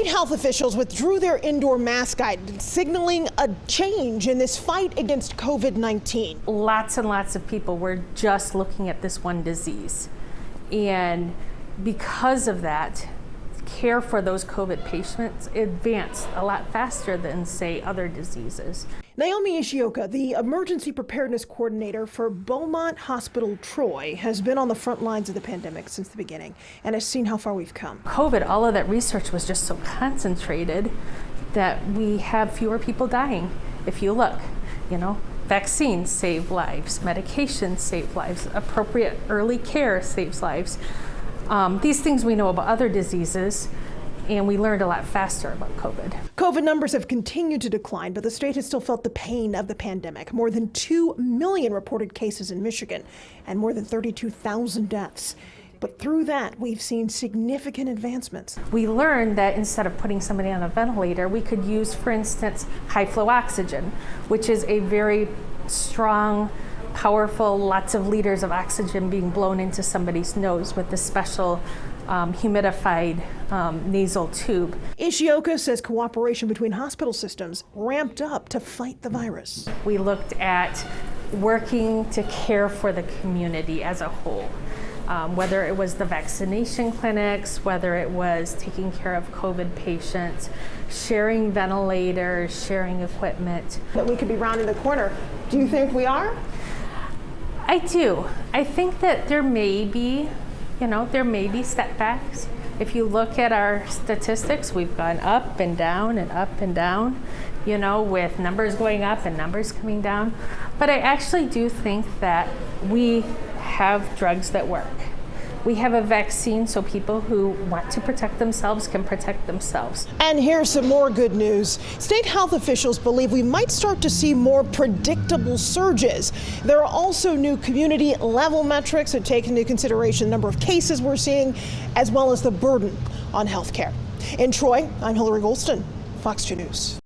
State health officials withdrew their indoor mask guidance, signaling a change in this fight against COVID-19. Lots and lots of people were just looking at this one disease. And because of that, care for those COVID patients advanced a lot faster than, say, other diseases. Naomi Ishioka, the emergency preparedness coordinator for Beaumont Hospital Troy, has been on the front lines of the pandemic since the beginning and has seen how far we've come. COVID, all of that research was just so concentrated that we have fewer people dying. If you look, vaccines save lives, medications save lives, appropriate early care saves lives. These things we know about other diseases, and we learned a lot faster about COVID. COVID numbers have continued to decline, but the state has still felt the pain of the pandemic. More than 2 million reported cases in Michigan and more than 32,000 deaths. But through that, we've seen significant advancements. We learned that instead of putting somebody on a ventilator, we could use, for instance, high flow oxygen, which is a very strong, powerful, lots of liters of oxygen being blown into somebody's nose with this special humidified nasal tube. Ishioka says cooperation between hospital systems ramped up to fight the virus. We looked at working to care for the community as a whole, whether it was the vaccination clinics, whether it was taking care of COVID patients, sharing ventilators, sharing equipment. That we could be rounding the corner. Do you think we are? I do. I think that there may be setbacks. If you look at our statistics, we've gone up and down and up and down, with numbers going up and numbers coming down. But I actually do think that we have drugs that work. We have a vaccine so people who want to protect themselves can protect themselves. And here's some more good news. State health officials believe we might start to see more predictable surges. There are also new community level metrics that take into consideration the number of cases we're seeing, as well as the burden on health care. In Troy, I'm Hillary Golston, Fox 2 News.